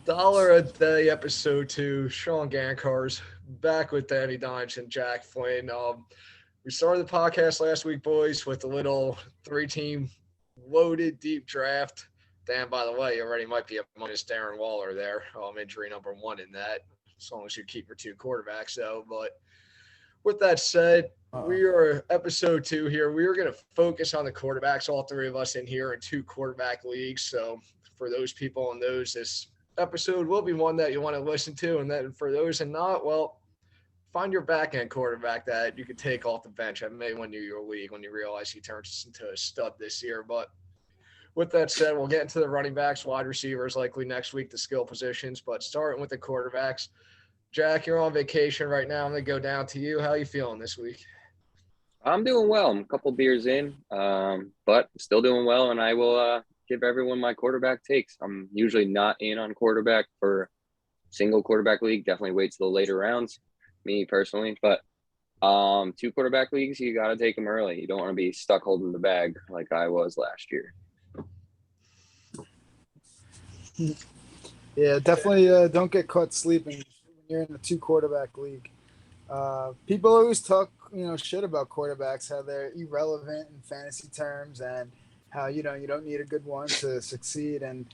Dollar-A-Day, ep.2. Sean Gancar's back with Danny Dimes and Jack Flynn. We started the podcast last week, boys, with a little three-team loaded deep draft. Dan, by the way, you already might be among us Darren Waller there. Injury number one in that, as long as you keep your two quarterbacks, though. But with that said, Uh, we are ep.2 here. We are going to focus on the quarterbacks, all three of us in here in two quarterback leagues. So for those people and those, this episode will be one that you want to listen to. And then for those and not, well, find your back end quarterback that you could take off the bench. I may win you your league when you realize he turns into a stud this year. But with that said, we'll get into the running backs, wide receivers, likely next week, the skill positions. But starting with the quarterbacks, Jack, you're on vacation right now. I'm going to go down to you. How are you feeling this week? I'm doing well. I'm a couple beers in, but still doing well. And I will give everyone my quarterback takes. I'm usually not in on quarterback for single quarterback league. Definitely wait till the later rounds, me personally. But two quarterback leagues, you got to take them early. You don't want to be stuck holding the bag like I was last year. yeah, definitely don't get caught sleeping when you're in a two quarterback league. People always talk, shit about quarterbacks, how they're irrelevant in fantasy terms, and how you don't need a good one to succeed. And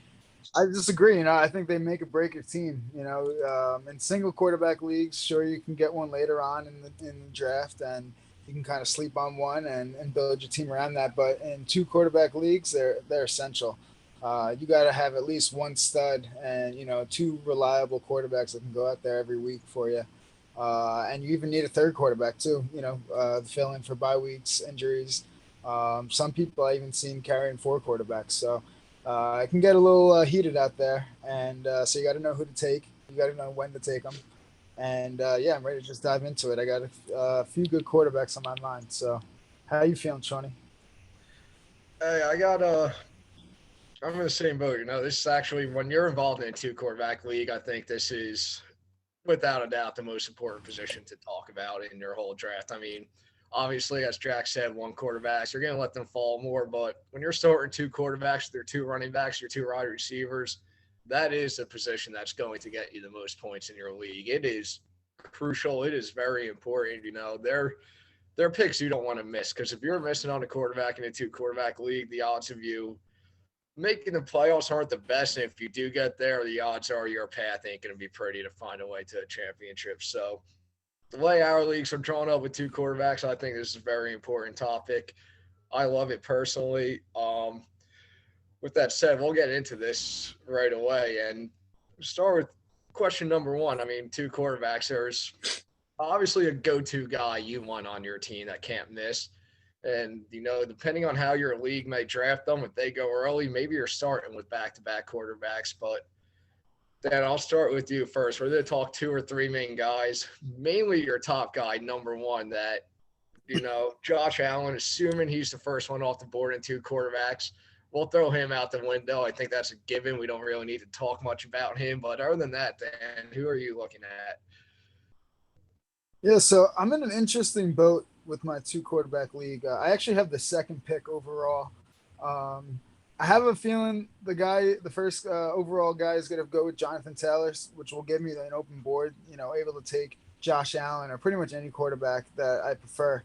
I disagree. I think they make or break your team. In single quarterback leagues, sure you can get one later on in the draft, and you can kind of sleep on one and build your team around that. But in two quarterback leagues, they're essential. You got to have at least one stud and two reliable quarterbacks that can go out there every week for you. And you even need a third quarterback too. Fill in for bye weeks, injuries. Some people I even seen carrying four quarterbacks. So it can get a little heated out there, and so you got to know who to take. You got to know when to take them. And yeah, I'm ready to just dive into it. I got a few good quarterbacks on my mind. So, how you feeling, Shawnee? Hey, I'm in the same boat. This is actually when you're involved in a two quarterback league. I think this is without a doubt the most important position to talk about in your whole draft. I mean, obviously, as Jack said, one quarterbacks, you're going to let them fall more. But when you're starting two quarterbacks, their two running backs, your two wide receivers, that is the position that's going to get you the most points in your league. It is crucial. It is very important. They're picks you don't want to miss because if you're missing on a quarterback in a two quarterback league, the odds of you making the playoffs aren't the best. And if you do get there, the odds are your path ain't going to be pretty to find a way to a championship. So the way our leagues are drawn up with two quarterbacks, I think this is a very important topic. I love it personally. With that said, we'll get into this right away and start with question number one. I mean, two quarterbacks. There's obviously a go-to guy you want on your team that can't miss. And, depending on how your league may draft them, if they go early, maybe you're starting with back to back quarterbacks. But Dan, I'll start with you first. We're going to talk two or three main guys, mainly your top guy, number one, that, Josh Allen, assuming he's the first one off the board in two quarterbacks, we'll throw him out the window. I think that's a given. We don't really need to talk much about him. But other than that, Dan, who are you looking at? Yeah, so I'm in an interesting boat with my two quarterback league. I actually have the second pick overall. Um, I have a feeling the first overall guy, is going to go with Jonathan Taylor, which will give me an open board. Able to take Josh Allen or pretty much any quarterback that I prefer.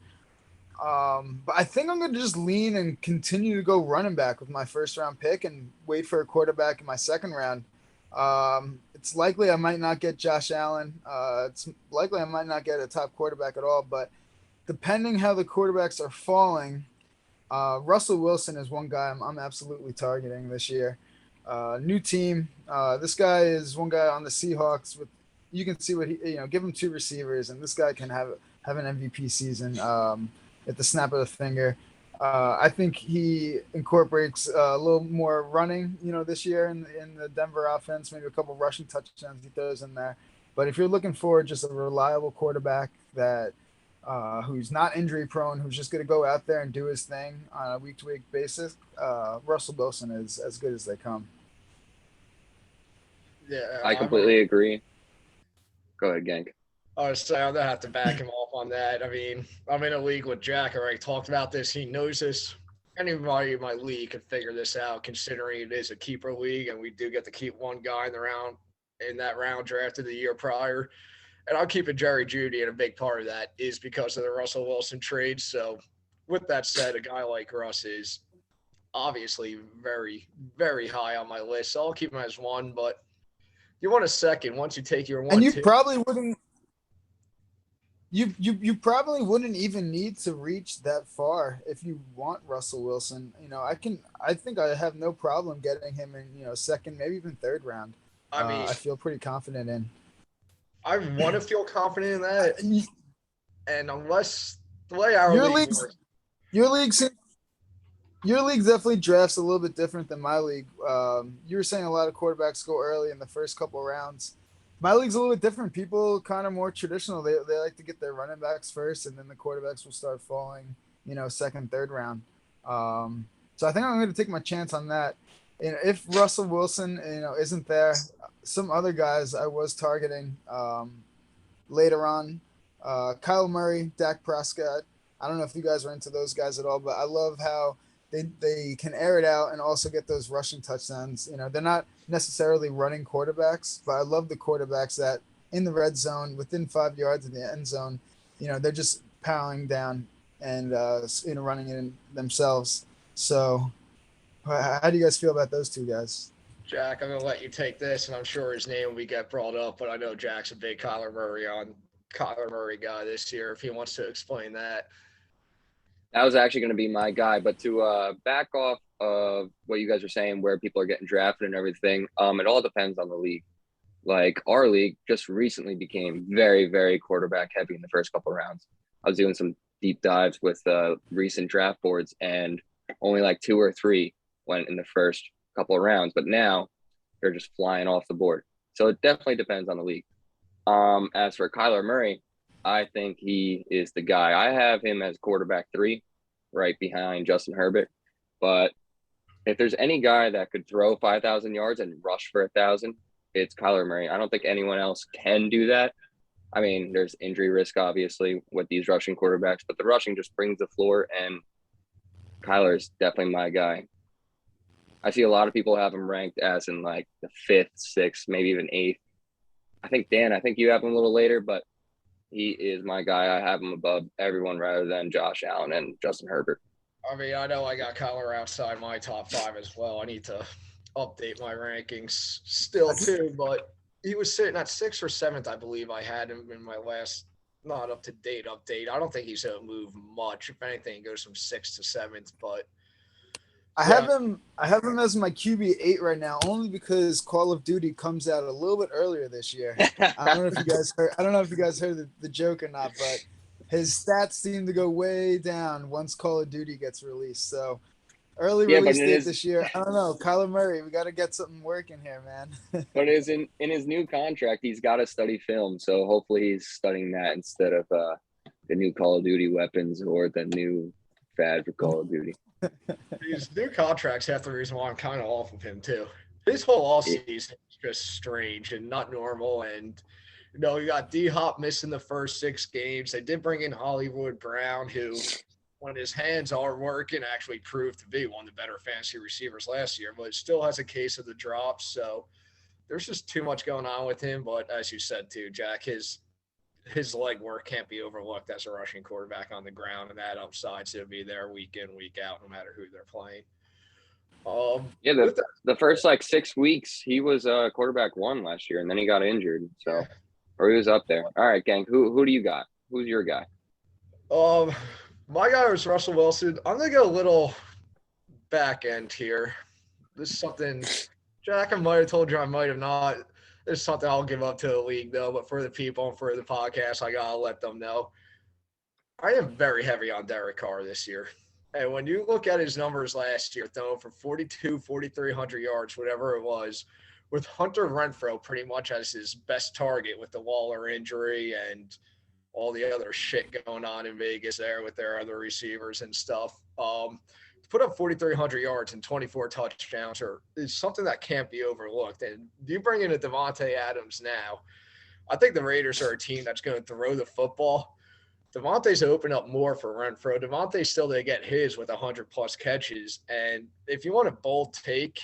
But I think I'm going to just lean and continue to go running back with my first round pick and wait for a quarterback in my second round. It's likely I might not get Josh Allen. It's likely I might not get a top quarterback at all. But depending how the quarterbacks are falling, Russell Wilson is one guy I'm absolutely targeting this year. New team. This guy is one guy on the Seahawks. You can see what give him two receivers, and this guy can have an MVP season at the snap of the finger. I think he incorporates a little more running, this year in the Denver offense, maybe a couple rushing touchdowns he throws in there. But if you're looking for just a reliable quarterback that who's not injury prone, who's just going to go out there and do his thing on a week to week basis, Russell Wilson is as good as they come. Yeah, I completely agree. Go ahead, Gank. Honestly, I'm gonna have to back him off on that. I mean, I'm in a league with Jack. I already talked about this. He knows this. anybody in my league can figure this out, considering it is a keeper league and we do get to keep one guy in that round drafted the year prior. And I'm keeping Jerry Judy, and a big part of that is because of the Russell Wilson trade. So, with that said, a guy like Russ is obviously very, very high on my list. So I'll keep him as one, but you want a second once you take your And one, two. you probably wouldn't even need to reach that far if you want Russell Wilson. I think I have no problem getting him in, second, maybe even third round. I mean, I feel pretty confident in. I want to feel confident in that. And unless the way our Your league league's works, your league's your league definitely drafts a little bit different than my league. You were saying a lot of quarterbacks go early in the first couple rounds. My league's a little bit different. People kind of more traditional. They like to get their running backs first, and then the quarterbacks will start falling, second, third round. So I think I'm going to take my chance on that. And if Russell Wilson, isn't there, some other guys I was targeting later on, Kyle Murray, Dak Prescott. I don't know if you guys are into those guys at all, but I love how they can air it out and also get those rushing touchdowns. They're not necessarily running quarterbacks, but I love the quarterbacks that in the red zone, within 5 yards of the end zone, they're just powering down and running it in themselves. So, how do you guys feel about those two guys? Jack, I'm going to let you take this, and I'm sure his name will get brought up, but I know Jack's a big Kyler Murray guy this year. If he wants to explain that. That was actually going to be my guy. But to back off of what you guys are saying, where people are getting drafted and everything, it all depends on the league. Like our league just recently became very, very quarterback heavy in the first couple of rounds. I was doing some deep dives with recent draft boards, and only like 2 or 3 went in the first couple of rounds. But now they're just flying off the board. So it definitely depends on the league. As for Kyler Murray, I think he is the guy. I have him as quarterback 3, right behind Justin Herbert. But if there's any guy that could throw 5,000 yards and rush for 1,000, it's Kyler Murray. I don't think anyone else can do that. I mean, there's injury risk, obviously, with these rushing quarterbacks, but the rushing just brings the floor, and Kyler is definitely my guy. I see a lot of people have him ranked as in like the 5th, 6th, maybe even 8th. I think, Dan, I think you have him a little later, but he is my guy. I have him above everyone rather than Josh Allen and Justin Herbert. I mean, I know I got Kyler outside my top 5 as well. I need to update my rankings still too, but he was sitting at 6th or 7th, I believe. I had him in my last not up to date update. I don't think he's gonna move much. If anything, he goes from 6th to 7th. But I yeah, have him as my QB 8 right now, only because Call of Duty comes out a little bit earlier this year. I don't know if you guys heard. I don't know if you guys heard the joke or not, but his stats seem to go way down once Call of Duty gets released. So early release date this year. I don't know. Kyler Murray, we got to get something working here, man. But is in his new contract, he's got to study film. So hopefully he's studying that instead of the new Call of Duty weapons or the new fad for Call of Duty. these new contracts, half the reason why I'm kind of off of him too. His whole offseason is just strange and not normal. And you got D Hop missing the first 6 games. They did bring in Hollywood Brown, who, when his hands are working, actually proved to be one of the better fantasy receivers last year, but it still has a case of the drops. So there's just too much going on with him. But as you said too, Jack, his leg work can't be overlooked as a rushing quarterback on the ground, and that upside to be there week in, week out, no matter who they're playing. Yeah, the first like 6 weeks, he was quarterback 1 last year, and then he got injured. So, or he was up there. All right, gang, who do you got? Who's your guy? My guy was Russell Wilson. I'm gonna go a little back end here. This is something, Jack, I might have told you, I might have not. This is something I'll give up to the league though, but for the people and for the podcast, I gotta let them know. I am very heavy on Derek Carr this year. And when you look at his numbers last year, throwing for 4,300 yards, whatever it was, with Hunter Renfrow pretty much as his best target with the Waller injury and all the other shit going on in Vegas there with their other receivers and stuff. To put up 4,300 yards and 24 touchdowns is something that can't be overlooked. And you bring in a Devontae Adams now, I think the Raiders are a team that's going to throw the football. Devontae's opened up more for Renfro. Devontae still did get his with 100+ catches. And if you want a bold take,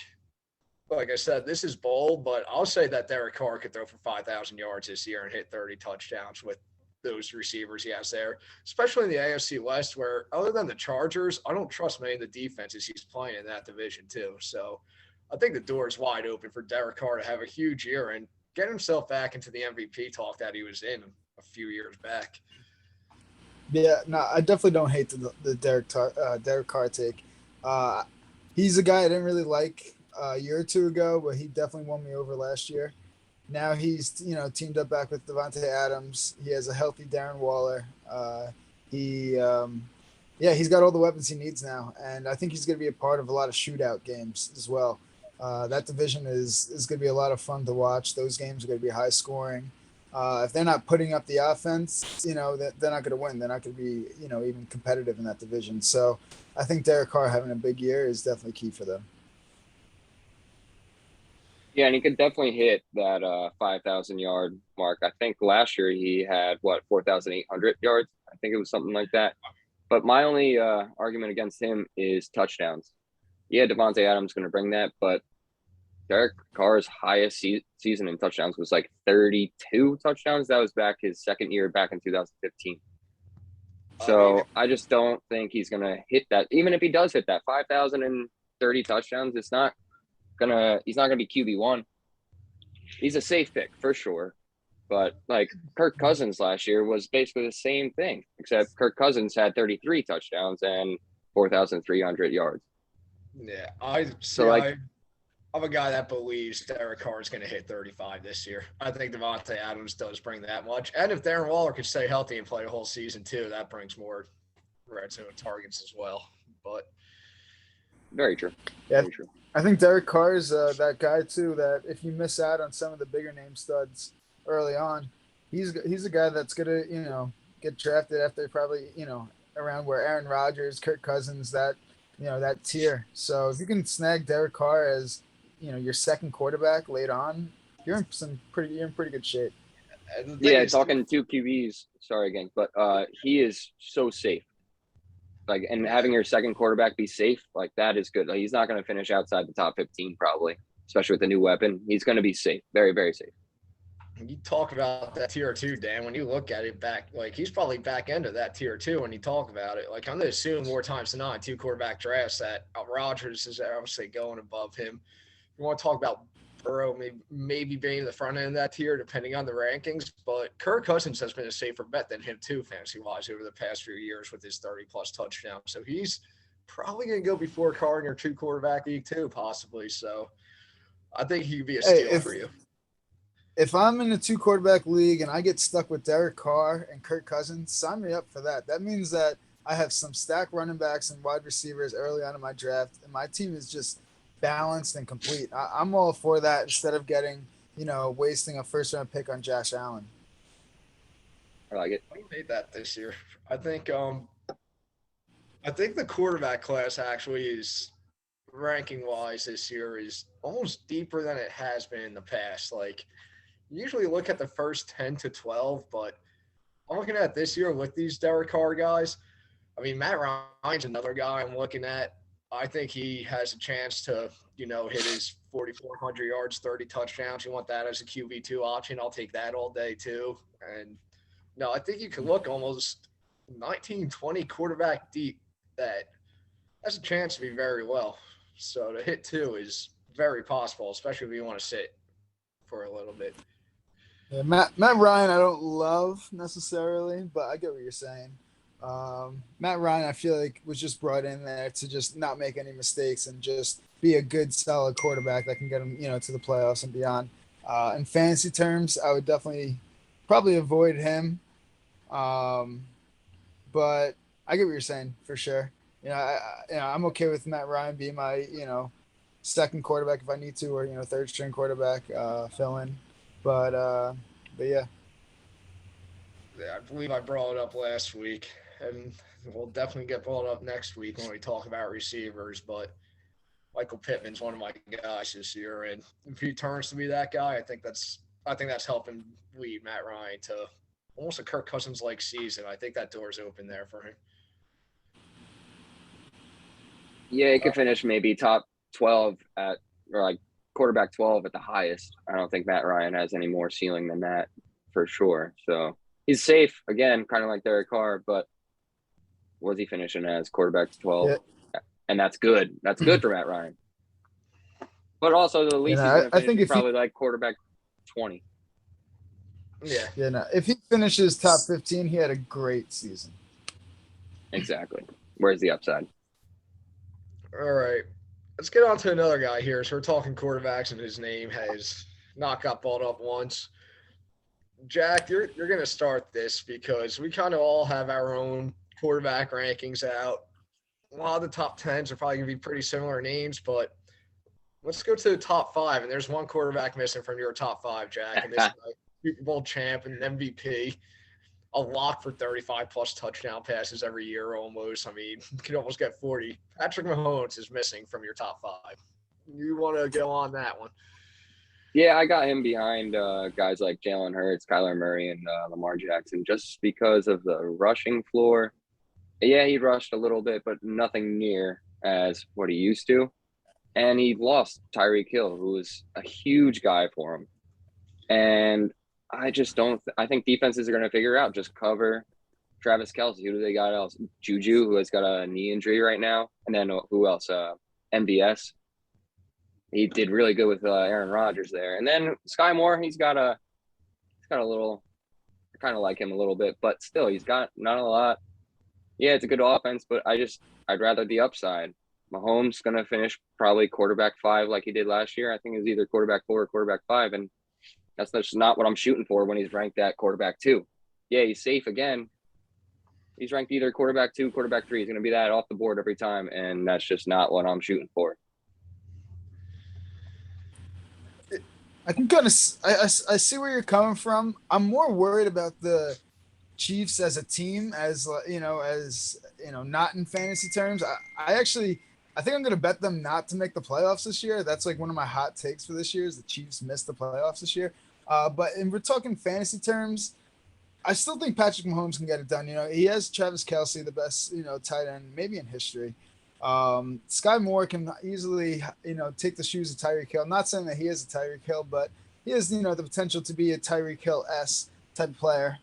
like I said, this is bold, but I'll say that Derek Carr could throw for 5,000 yards this year and hit 30 touchdowns with those receivers he has there, especially in the AFC West, where other than the Chargers, I don't trust many of the defenses he's playing in that division too. So I think the door is wide open for Derek Carr to have a huge year and get himself back into the MVP talk that he was in a few years back. Yeah, no, I definitely don't hate the Derek Carr take. Uh, he's a guy I didn't really like a year or two ago, but he definitely won me over last year. Now he's teamed up back with Devontae Adams. He has a healthy Darren Waller. He yeah, he's got all the weapons he needs now, and I think he's going to be a part of a lot of shootout games as well. That division is going to be a lot of fun to watch. Those games are going to be high scoring. If they're not putting up the offense, they're not going to win. They're not going to be even competitive in that division. So I think Derek Carr having a big year is definitely key for them. Yeah, and he could definitely hit that 5,000 yard mark. I think last year he had 4,800 yards. I think it was something like that. But my only argument against him is touchdowns. Yeah, Devontae Adams going to bring that, but Derek Carr's highest season in touchdowns was like 32 touchdowns. That was back his second year back in 2015. So I just don't think he's going to hit that. Even if he does hit that 5,030 touchdowns, he's not going to be QB1. He's a safe pick for sure. But like Kirk Cousins last year was basically the same thing, except Kirk Cousins had 33 touchdowns and 4,300 yards. Yeah, I'm a guy that believes Derek Carr is going to hit 35 this year. I think Devontae Adams does bring that much. And if Darren Waller could stay healthy and play a whole season too, that brings more red zone targets as well. But very true. Yeah, very true. I think Derek Carr is that guy too. That if you miss out on some of the bigger name studs early on, he's a guy that's gonna get drafted after probably around where Aaron Rodgers, Kirk Cousins, that that tier. So if you can snag Derek Carr as your second quarterback late on, you're in pretty good shape. Yeah, talking two QBs. Sorry again, but he is so safe. Like, and having your second quarterback be safe, like that is good. Like, he's not going to finish outside the top 15 probably, especially with the new weapon. He's going to be safe, very, very safe. You talk about that tier 2, Dan. When you look at it back, like he's probably back end of that tier 2 when you talk about it. Like I'm going to assume more times than not in 2 quarterback drafts that Rodgers is obviously going above him. You want to talk about Burrow maybe being the front end of that tier, depending on the rankings. But Kirk Cousins has been a safer bet than him too, fantasy-wise, over the past few years with his 30+ touchdowns. So he's probably going to go before Carr in your 2 quarterback league too, possibly. So I think he could be a steal for you. If I'm in a 2 quarterback league and I get stuck with Derek Carr and Kirk Cousins, sign me up for that. That means that I have some stack running backs and wide receivers early on in my draft, and my team is just balanced and complete. I'm all for that instead of wasting a first round pick on Josh Allen. I like it. We made that this year. I think the quarterback class actually is ranking wise this year is almost deeper than it has been in the past. Like you usually look at the first 10 to 12, but I'm looking at this year with these Derek Carr guys. I mean, Matt Ryan's another guy I'm looking at. I think he has a chance to, hit his 4,400 yards, 30 touchdowns. You want that as a QB2 option? I'll take that all day too. And no, I think you can look almost 19, 20 quarterback deep that has a chance to be very well. So to hit 2 is very possible, especially if you want to sit for a little bit. Yeah, Matt Ryan, I don't love necessarily, but I get what you're saying. Matt Ryan, I feel like was just brought in there to just not make any mistakes and just be a good, solid quarterback that can get him, to the playoffs and beyond. In fantasy terms, I would definitely probably avoid him. But I get what you're saying for sure. I'm okay with Matt Ryan being my, second quarterback if I need to, or third string quarterback fill in. But yeah. I believe I brought it up last week, and we'll definitely get brought up next week when we talk about receivers. But Michael Pittman's one of my guys this year, and if he turns to be that guy, I think that's helping lead Matt Ryan to almost a Kirk Cousins like season. I think that door's open there for him. Yeah, he could finish maybe top 12 at, or like quarterback 12 at the highest. I don't think Matt Ryan has any more ceiling than that for sure. So he's safe again, kind of like Derek Carr, but was he finishing as quarterback 12? Yeah. And that's good. That's good for Matt Ryan. But also, the least he's going to I finish think is if probably like quarterback 20. Yeah. Yeah, no. If he finishes top 15, he had a great season. Exactly. Where's the upside? All right. Let's get on to another guy here. So we're talking quarterbacks, and his name has not got brought up once. Jack, you're gonna start this because we kind of all have our own quarterback rankings out. A lot of the top tens are probably gonna be pretty similar names, but let's go to the top five. And there's one quarterback missing from your top five, Jack, and this guy, Super Bowl champ and MVP, a lock for 35 plus touchdown passes every year almost. I mean, you could almost get 40. Patrick Mahomes is missing from your top five. You want to go on that one? Yeah, I got him behind guys like Jalen Hurts, Kyler Murray, and Lamar Jackson just because of the rushing floor. Yeah, he rushed a little bit, but nothing near as what he used to. And he lost Tyreek Hill, who was a huge guy for him. And I just don't – I think defenses are going to figure out just cover Travis Kelce. Who do they got else? Juju, who has got a knee injury right now. And then who else? MBS. He did really good with Aaron Rodgers there. And then Sky Moore, he's got a little – I kind of like him a little bit. But still, he's got not a lot. Yeah, it's a good offense, but I'd rather the upside. Mahomes going to finish probably quarterback 5 like he did last year. I think it was either quarterback 4 or quarterback 5, and that's just not what I'm shooting for when he's ranked at quarterback 2. Yeah, he's safe again. He's ranked either quarterback 2, quarterback 3. He's going to be that off the board every time, and that's just not what I'm shooting for. I can kind of I see where you're coming from. I'm more worried about the Chiefs as a team, as not in fantasy terms. I think I'm going to bet them not to make the playoffs this year. That's like one of my hot takes for this year is the Chiefs missed the playoffs this year. But we're talking fantasy terms, I still think Patrick Mahomes can get it done. He has Travis Kelce, the best, tight end maybe in history. Sky Moore can easily, take the shoes of Tyreek Hill. Not saying that he is a Tyreek Hill, but he has, the potential to be a Tyreek Hill-esque type of player.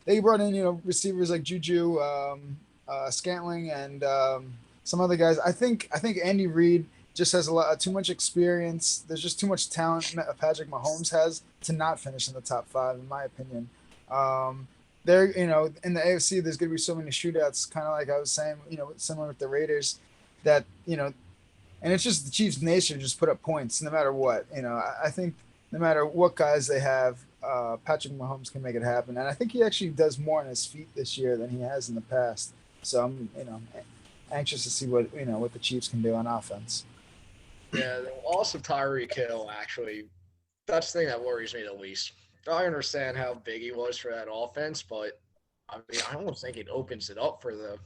They brought in, receivers like Juju, Scantling, and some other guys. I think Andy Reid just has too much experience. There's just too much talent Patrick Mahomes has to not finish in the top 5, in my opinion. There, in the AFC, there's going to be so many shootouts, kind of like I was saying, similar with the Raiders, that, and it's just the Chiefs' nature to just put up points no matter what. I think no matter what guys they have, Patrick Mahomes can make it happen. And I think he actually does more on his feet this year than he has in the past. So I'm, anxious to see what the Chiefs can do on offense. Yeah, the loss of Tyreek Hill, actually, that's the thing that worries me the least. I understand how big he was for that offense, but I mean, I almost think it opens it up for the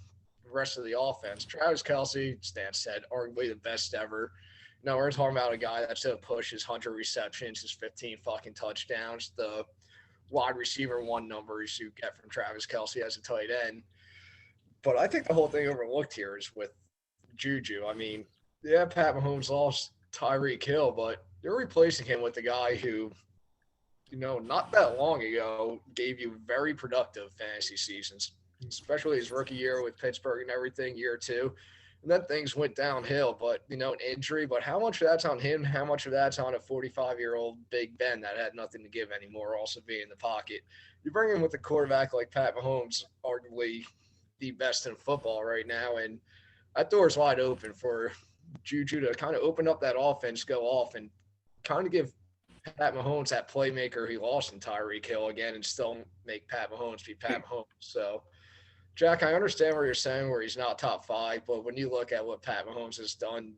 rest of the offense. Travis Kelce, Stan said, arguably the best ever. We're talking about a guy that's going to push his 100 receptions, his 15 fucking touchdowns, the wide receiver 1 numbers you get from Travis Kelce as a tight end. But I think the whole thing overlooked here is with Juju. I mean, yeah, Pat Mahomes lost Tyreek Hill, but you're replacing him with the guy who, not that long ago gave you very productive fantasy seasons, especially his rookie year with Pittsburgh and everything, year 2. And then things went downhill, but, an injury. But how much of that's on him? How much of that's on a 45-year-old Big Ben that had nothing to give anymore, also being in the pocket? You bring him with a quarterback like Pat Mahomes, arguably the best in football right now, and that door's wide open for Juju to kind of open up that offense, go off, and kind of give Pat Mahomes that playmaker he lost in Tyreek Hill again and still make Pat Mahomes be Pat Mahomes. So, Jack, I understand what you're saying where he's not top 5, but when you look at what Pat Mahomes has done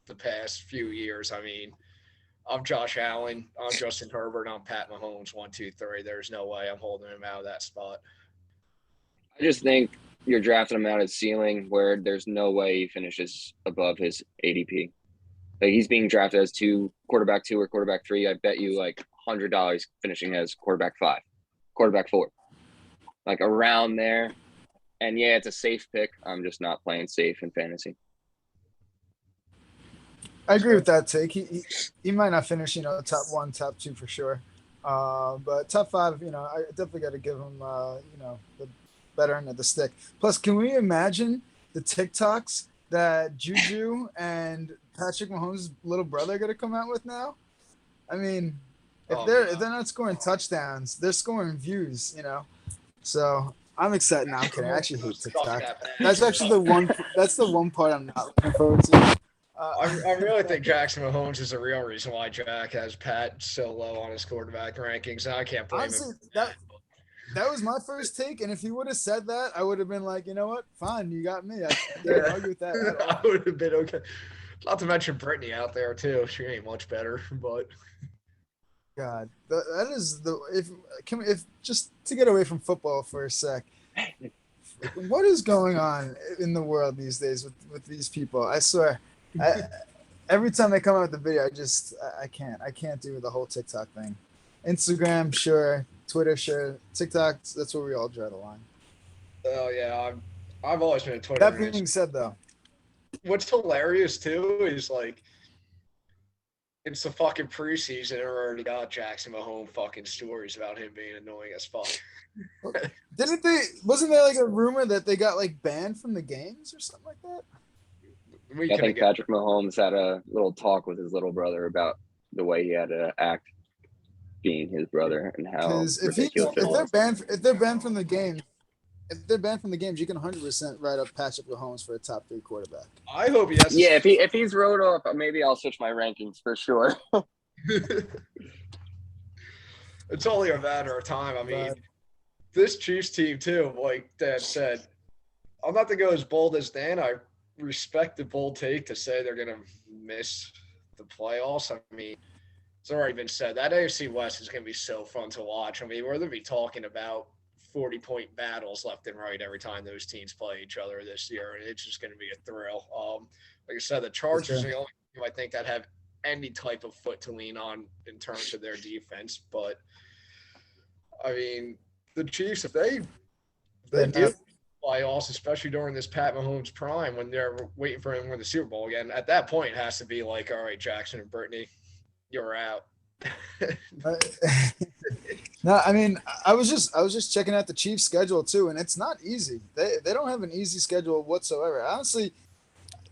the past few years, I mean, I'm Josh Allen, I'm Justin Herbert, I'm Pat Mahomes, 1, 2, 3. There's no way I'm holding him out of that spot. I just think you're drafting him out at ceiling where there's no way he finishes above his ADP. Like he's being drafted as quarterback 2 or quarterback 3. I bet you like $100 finishing as quarterback 5. quarterback 4, like around there. And yeah, it's a safe pick. I'm just not playing safe in fantasy. I agree with that take. He might not finish, top 1, top 2 for sure. But top 5, I definitely got to give him, the better end of the stick. Plus, can we imagine the TikToks that Juju and Patrick Mahomes' little brother are going to come out with now? I mean, if they're not scoring touchdowns, they're scoring views, So I'm excited. No, I'm kidding. I actually hate TikTok. That's actually the one. That's the one part I'm not looking forward to. I really think Jackson Mahomes is the real reason why Jack has Pat so low on his quarterback rankings. And I can't blame Honestly, him. that was my first take, and if he would have said that, I would have been like, you know what, fine, you got me. I can't argue with that at all. I would have been okay. Not to mention Brittany out there too. She ain't much better, but God, that is the if just to get away from football for a sec. What is going on in the world these days with these people? I swear, every time they come out with the video, I can't do the whole TikTok thing. Instagram, sure. Twitter, sure. TikTok, that's where we all draw the line. oh yeah, I've always been a Twitter. That being said, though, what's hilarious too is like it's the fucking preseason and I already got Jackson Mahomes fucking stories about him being annoying as fuck. wasn't there like a rumor that they got like banned from the games or something like that? I think Patrick Mahomes had a little talk with his little brother about the way he had to act being his brother and how ridiculous it was. If they're banned from the game, you can 100% write up Patrick Mahomes for a top 3 quarterback. I hope he has. Yeah, if he's wrote off, maybe I'll switch my rankings for sure. It's only a matter of time. I mean, this Chiefs team too, like Dad said, I'm not to go as bold as Dan. I respect the bold take to say they're gonna miss the playoffs. I mean, it's already been said that AFC West is gonna be so fun to watch. I mean, we're gonna be talking about 40-point battles left and right every time those teams play each other this year, and it's just going to be a thrill. Like I said, the Chargers are the only team I think that have any type of foot to lean on in terms of their defense. But I mean, the Chiefs, if they do playoffs, especially during this Pat Mahomes prime when they're waiting for him to win the Super Bowl again, at that point it has to be like, all right, Jackson and Brittany, you're out. No, I mean, I was just checking out the Chiefs' schedule too, and it's not easy. They don't have an easy schedule whatsoever. Honestly,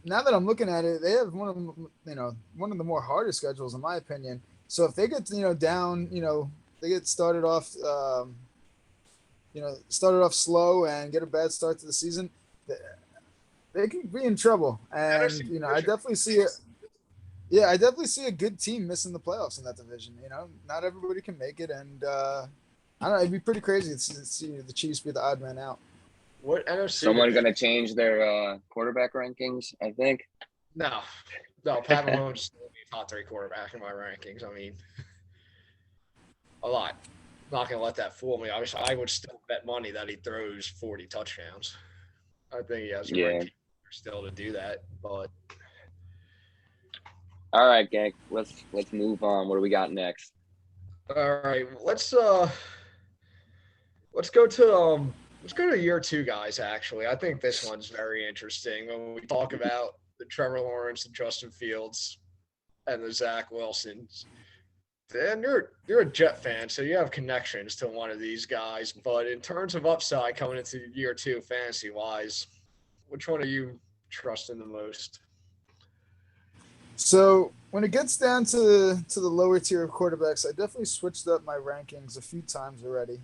now that I'm looking at it, they have one of the more harder schedules in my opinion. So if they get down, they get started off slow and get a bad start to the season, they can be in trouble. And I definitely see it. Yeah, I definitely see a good team missing the playoffs in that division. Not everybody can make it, and I don't know. It'd be pretty crazy to see the Chiefs be the odd man out. What NFC? Someone going to change their quarterback rankings? I think. No, Pat Mahomes is still a top 3 quarterback in my rankings. I mean, a lot. Not going to let that fool me. I would still bet money that he throws 40 touchdowns. I think he has a right still to do that, but. All right, gang. Let's move on. What do we got next? All right, let's go to year 2, guys. Actually, I think this one's very interesting when we talk about the Trevor Lawrence and Justin Fields and the Zach Wilsons. Dan, you're a Jet fan, so you have connections to one of these guys. But in terms of upside coming into year 2, fantasy wise, which one are you trusting the most? So when it gets down to the lower tier of quarterbacks, I definitely switched up my rankings a few times already.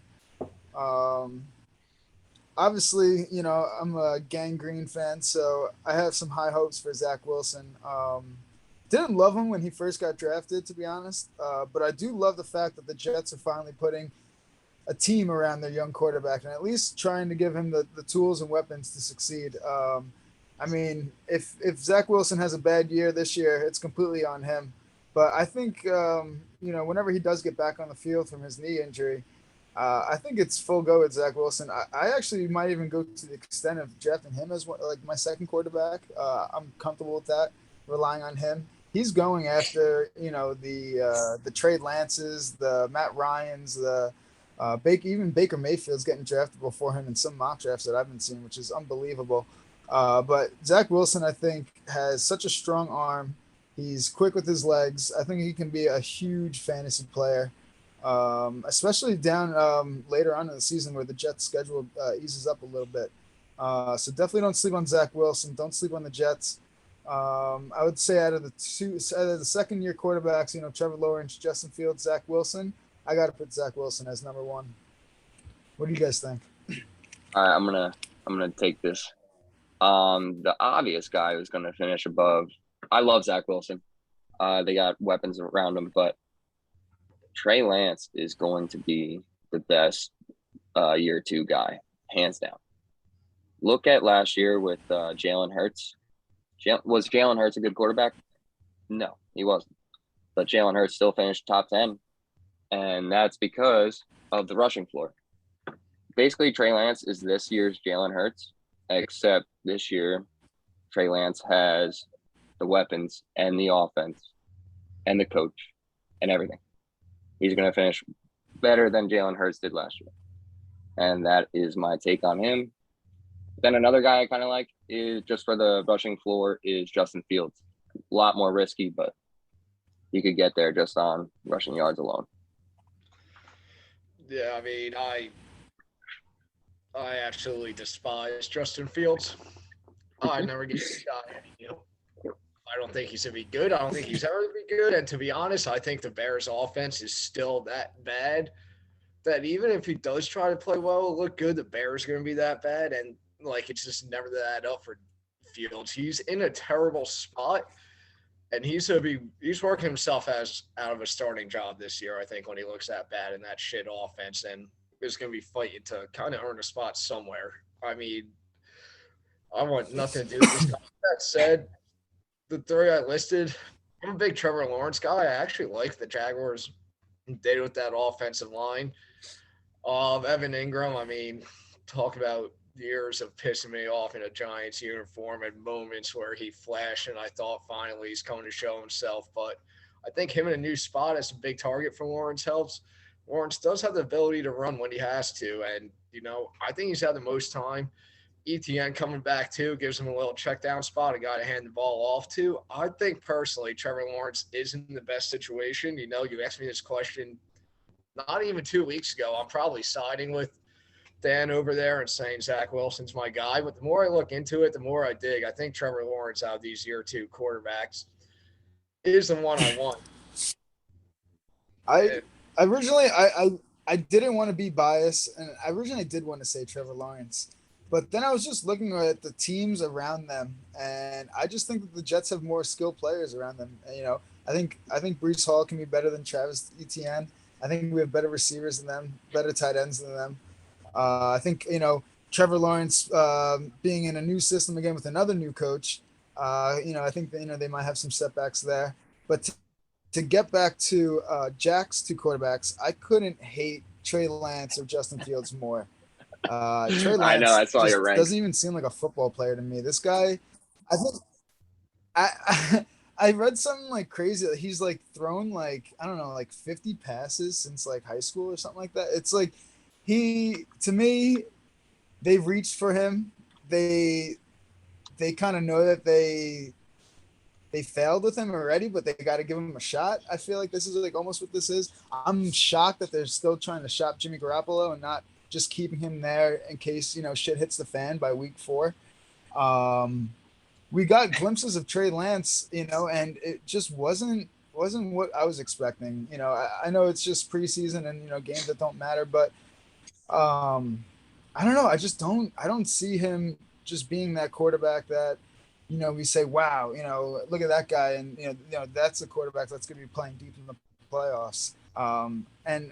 Obviously, I'm a Gang Green fan, so I have some high hopes for Zach Wilson. Didn't love him when he first got drafted, to be honest, but I do love the fact that the Jets are finally putting a team around their young quarterback and at least trying to give him the tools and weapons to succeed. I mean, if Zach Wilson has a bad year this year, it's completely on him. But I think, whenever he does get back on the field from his knee injury, I think it's full go with Zach Wilson. I actually might even go to the extent of drafting him as my second quarterback. I'm comfortable with that, relying on him. He's going after, the Trey Lances, the Matt Ryans, the Even Baker Mayfield's getting drafted before him in some mock drafts that I've been seeing, which is unbelievable. But Zach Wilson, I think, has such a strong arm. He's quick with his legs. I think he can be a huge fantasy player, especially down later on in the season where the Jets' schedule eases up a little bit. So definitely don't sleep on Zach Wilson. Don't sleep on the Jets. I would say out of the second-year quarterbacks, Trevor Lawrence, Justin Fields, Zach Wilson, I got to put Zach Wilson as number one. What do you guys think? All right, I'm gonna take this. The obvious guy who's gonna finish above. I love Zach Wilson. They got weapons around him, but Trey Lance is going to be the best year two guy, hands down. Look at last year with Jalen Hurts. Was Jalen Hurts a good quarterback? No, he wasn't. But Jalen Hurts still finished top 10, and that's because of the rushing floor. Basically, Trey Lance is this year's Jalen Hurts, except this year, Trey Lance has the weapons and the offense and the coach and everything. He's going to finish better than Jalen Hurts did last year. And that is my take on him. Then another guy I kind of like is just for the rushing floor is Justin Fields. A lot more risky, but you could get there just on rushing yards alone. Yeah, I mean, I absolutely despise Justin Fields. I never get this guy. I don't think he's gonna be good. I don't think he's ever gonna be good. And to be honest, I think the Bears' offense is still that bad that even if he does try to play well, look good, the Bears are gonna be that bad, and like it's just never that up for Fields. He's in a terrible spot, and he's working himself out of a starting job this year. I think when he looks that bad in that shit offense, and is gonna be fighting to kind of earn a spot somewhere. I mean, I want nothing to do with this guy. That said, the three I listed, I'm a big Trevor Lawrence guy. I actually like the Jaguars did with that offensive line. Evan Ingram, I mean, talk about years of pissing me off in a Giants uniform and moments where he flashed and I thought finally he's coming to show himself. But I think him in a new spot as a big target for Lawrence helps. Lawrence does have the ability to run when he has to. And, I think he's had the most time. ETN coming back too gives him a little check down spot, a guy to hand the ball off to. I think personally, Trevor Lawrence is in the best situation. You asked me this question not even 2 weeks ago. I'm probably siding with Dan over there and saying Zach Wilson's my guy. But the more I look into it, the more I dig. I think Trevor Lawrence out of these year two quarterbacks is the one I want. I originally I didn't want to be biased, and I originally did want to say Trevor Lawrence, but then I was just looking at the teams around them, and I just think that the Jets have more skilled players around them. And, I think Breece Hall can be better than Travis Etienne. I think we have better receivers than them, better tight ends than them. I think Trevor Lawrence being in a new system again with another new coach. I think that, they might have some setbacks there, but to get back to Jack's two quarterbacks, I couldn't hate Trey Lance or Justin Fields more. Trey I know. Lance I saw just your ranks. doesn't even seem like a football player to me. This guy, I think, I I read something like crazy that he's like thrown like I don't know like 50 passes since like high school or something like that. It's like to me, they've reached for him. They kind of know that they failed with him already, but they got to give him a shot. I feel like this is like almost what this is. I'm shocked that they're still trying to shop Jimmy Garoppolo and not just keeping him there in case shit hits the fan by week 4. We got glimpses of Trey Lance, and it just wasn't what I was expecting. I know it's just preseason and games that don't matter, but I don't know. I don't see him just being that quarterback that we say, wow, look at that guy, and that's the quarterback that's going to be playing deep in the playoffs. And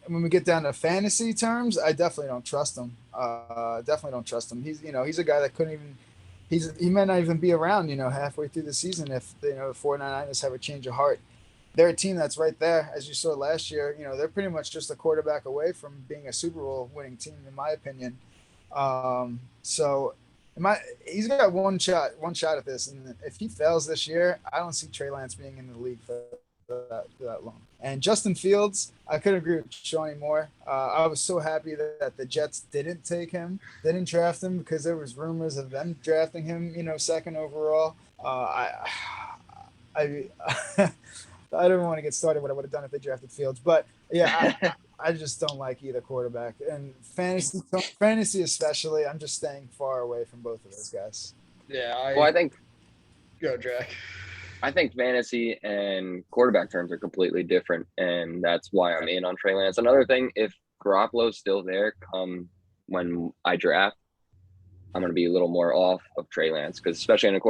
when we get down to fantasy terms, I definitely don't trust him. Definitely don't trust him. He's a guy that couldn't even. He might not even be around, halfway through the season if the 49ers have a change of heart. They're a team that's right there, as you saw last year. They're pretty much just a quarterback away from being a Super Bowl winning team, in my opinion. So he's got one shot at this, and if he fails this year, I don't see Trey Lance being in the league for that. that long. And Justin Fields, I couldn't agree with Shawnee more. I was so happy that the Jets didn't take him, didn't draft him, because there was rumors of them drafting him, second overall. I I don't want to get started what I would have done if they drafted Fields, but yeah, I just don't like either quarterback, and fantasy especially. I'm just staying far away from both of those guys. Yeah, Well, I think go Jack. fantasy and quarterback terms are completely different, and that's why I'm in on Trey Lance. Another thing, if Garoppolo's still there come when I draft, I'm going to be a little more off of Trey Lance, because especially in a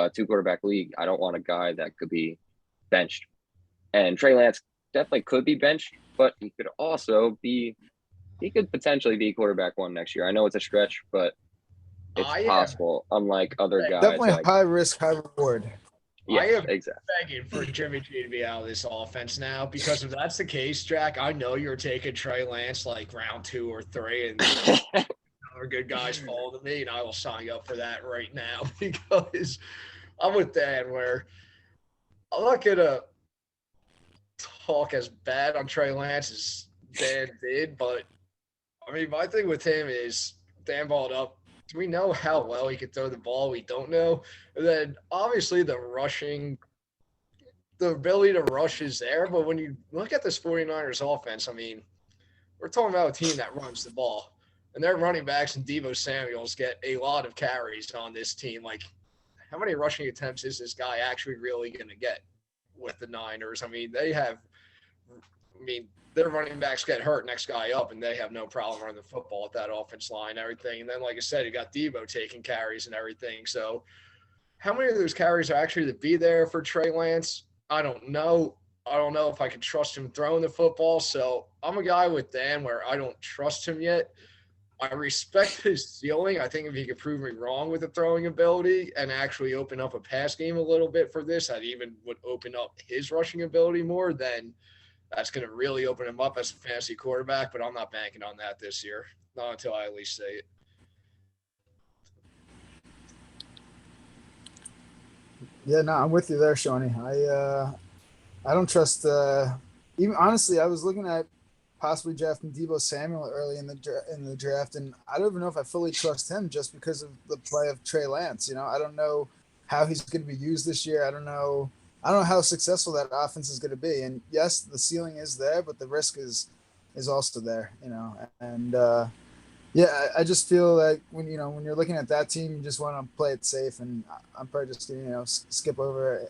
two quarterback league, I don't want a guy that could be benched. And Trey Lance definitely could be benched, but he could potentially be quarterback one next year. I know it's a stretch, but it's possible. Unlike other guys, Definitely like high risk, high reward. yeah, I am exactly. begging for Jimmy G to be out of this offense now, because if that's the case, Jack, I know you're taking Trey Lance like round 2 or 3, and other good guys fall to me, and I will sign you up for that right now, because I'm with Dan where I'm not gonna talk as bad on Trey Lance as Dan did, but I mean, my thing with him is Dan balled up. Do we know how well he could throw the ball? We don't know. And then obviously the ability to rush is there. But when you look at this 49ers offense, I mean, we're talking about a team that runs the ball. And their running backs and Deebo Samuels get a lot of carries on this team. Like, how many rushing attempts is this guy actually really going to get with the Niners? I mean, their running backs get hurt next guy up, and they have no problem running the football at that offense line and everything. And then, like I said, you got Deebo taking carries and everything. So, how many of those carries are actually to be there for Trey Lance? I don't know. I don't know if I can trust him throwing the football. So, I'm a guy with Dan where I don't trust him yet. I respect his ceiling. I think if he could prove me wrong with the throwing ability and actually open up a pass game a little bit for this, that even would open up his rushing ability more, then that's going to really open him up as a fantasy quarterback. But I'm not banking on that this year, not until I at least say it. Yeah, no, I'm with you there, Shawnee. I don't trust. Even honestly, I was looking at possibly drafting Deebo Samuel early in the draft, and I don't even know if I fully trust him just because of the play of Trey Lance. I don't know how he's going to be used this year. I don't know. I don't know how successful that offense is going to be. And yes, the ceiling is there, but the risk is also there. And yeah, I just feel like when you're looking at that team, you just want to play it safe, and I'm probably just gonna skip over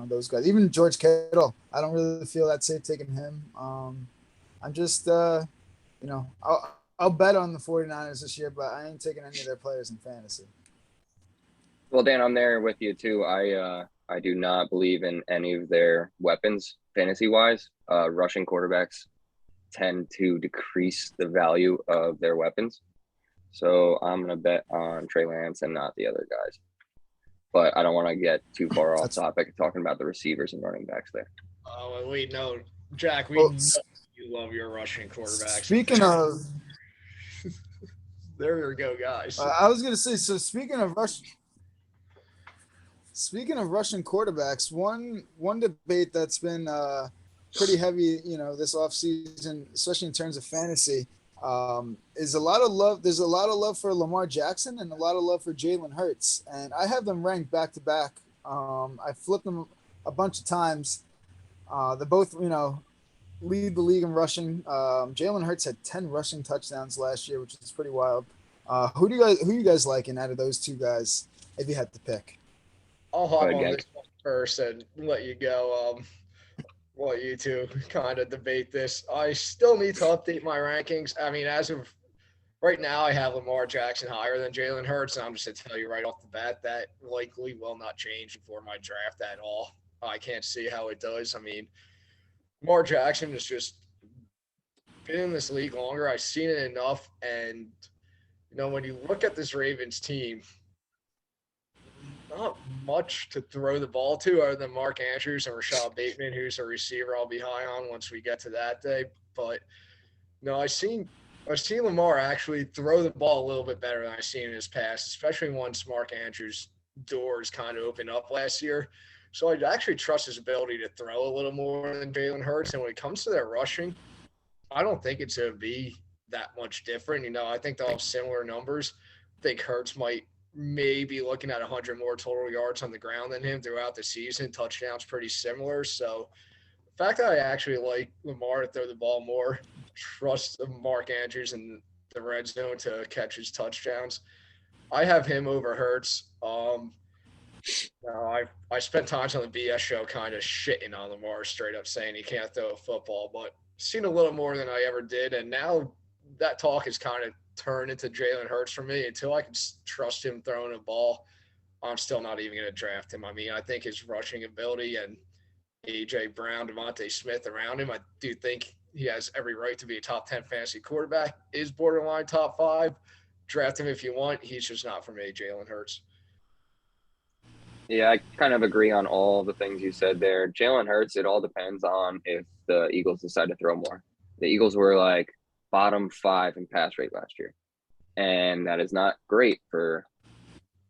those guys. Even George Kittle, I don't really feel that safe taking him. I'm just I'll bet on the 49ers this year, but I ain't taking any of their players in fantasy. Well, Dan, I'm there with you too. I do not believe in any of their weapons fantasy wise. Rushing quarterbacks tend to decrease the value of their weapons. So I'm going to bet on Trey Lance and not the other guys. But I don't want to get too far off topic talking about the receivers and running backs there. Oh, and we know, Jack, know you love your rushing quarterbacks. Speaking of, there you go, guys. I was going to say, so speaking of Russian quarterbacks, one debate that's been pretty heavy, this offseason, especially in terms of fantasy, is a lot of love. There's a lot of love for Lamar Jackson and a lot of love for Jalen Hurts, and I have them ranked back to back. I flipped them a bunch of times. They both, lead the league in rushing. Jalen Hurts had 10 rushing touchdowns last year, which is pretty wild. Who you guys liking out of those two guys, if you had to pick? I'll hop on this one first and let you go. Let you two kind of debate this. I still need to update my rankings. I mean, as of right now, I have Lamar Jackson higher than Jalen Hurts, and I'm just going to tell you right off the bat that likely will not change before my draft at all. I can't see how it does. I mean, Lamar Jackson has just been in this league longer. I've seen it enough, and when you look at this Ravens team, not much to throw the ball to other than Mark Andrews and Rashad Bateman, who's a receiver I'll be high on once we get to that day. But I've seen Lamar actually throw the ball a little bit better than I've seen in his past, especially once Mark Andrews' doors kind of opened up last year. So I actually trust his ability to throw a little more than Jalen Hurts. And when it comes to their rushing, I don't think it's going to be that much different. I think they'll have similar numbers. I think Hurts might maybe looking at 100 more total yards on the ground than him throughout the season. Touchdowns pretty similar. So the fact that I actually like Lamar to throw the ball more, trust Mark Andrews in the red zone to catch his touchdowns. I have him over Hurts. I spent times on the BS show kind of shitting on Lamar, straight up saying he can't throw a football, but seen a little more than I ever did, and now that talk has kind of turned into Jalen Hurts for me. Until I can trust him throwing a ball, I'm still not even going to draft him. I mean, I think his rushing ability and A.J. Brown, Devontae Smith around him, I do think he has every right to be a top 10 fantasy quarterback, is borderline top 5. Draft him if you want. He's just not for me, Jalen Hurts. Yeah, I kind of agree on all the things you said there. Jalen Hurts, it all depends on if the Eagles decide to throw more. The Eagles were like bottom 5 in pass rate last year, and that is not great for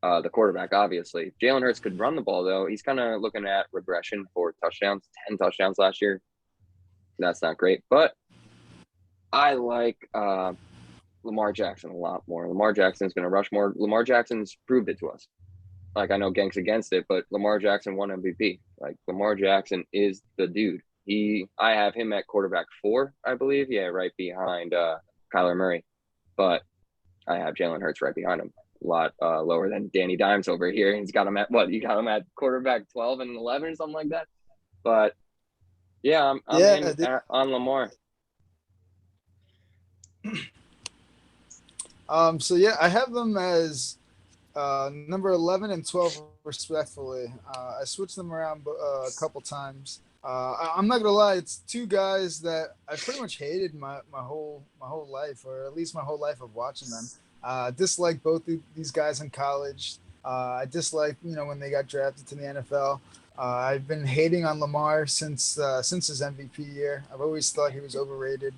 the quarterback, obviously. Jalen Hurts could run the ball, though. He's kind of looking at regression for touchdowns, 10 touchdowns last year. That's not great, but I like Lamar Jackson a lot more. Lamar Jackson's going to rush more. Lamar Jackson's proved it to us. Like, I know Gank's against it, but Lamar Jackson won MVP. Like, Lamar Jackson is the dude. I have him at quarterback 4, I believe. Yeah, right behind Kyler Murray. But I have Jalen Hurts right behind him. A lot lower than Danny Dimes over here. He's got him at what? You got him at quarterback 12 and 11 or something like that. But yeah, I'm on Lamar. So yeah, I have them as number 11 and 12 respectfully. I switched them around a couple times. I'm not gonna lie, it's two guys that I pretty much hated my whole life, or at least my whole life of watching them. Disliked both these guys in college. I disliked when they got drafted to the NFL. I've been hating on Lamar since his MVP year. I've always thought he was overrated.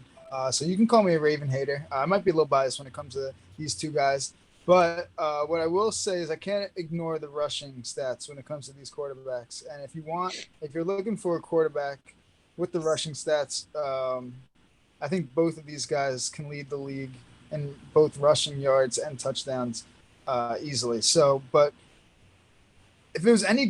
So you can call me a Raven hater. I might be a little biased when it comes to these two guys. But what I will say is I can't ignore the rushing stats when it comes to these quarterbacks. And if you're looking for a quarterback with the rushing stats, I think both of these guys can lead the league in both rushing yards and touchdowns easily. So, but if it was any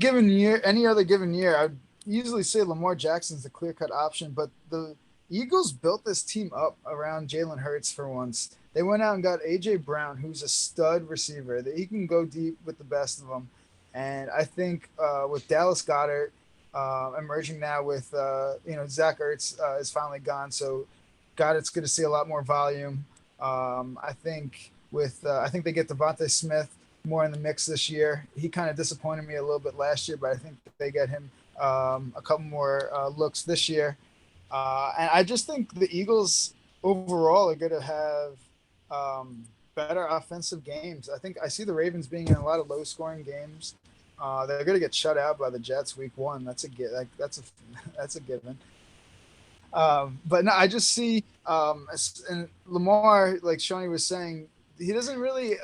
other given year, I'd easily say Lamar Jackson's the clear-cut option. But the Eagles built this team up around Jalen Hurts for once. They went out and got A.J. Brown, who's a stud receiver. That he can go deep with the best of them. And I think with Dallas Goedert emerging now with, Zach Ertz is finally gone. So Goedert's going to see a lot more volume. I think they get Devontae Smith more in the mix this year. He kind of disappointed me a little bit last year, but I think they get him a couple more looks this year. And I just think the Eagles overall are going to have better offensive games. I think I see the Ravens being in a lot of low-scoring games. They're going to get shut out by the Jets week 1. That's a given. But no, I just see and Lamar, like Shawnee was saying, he doesn't really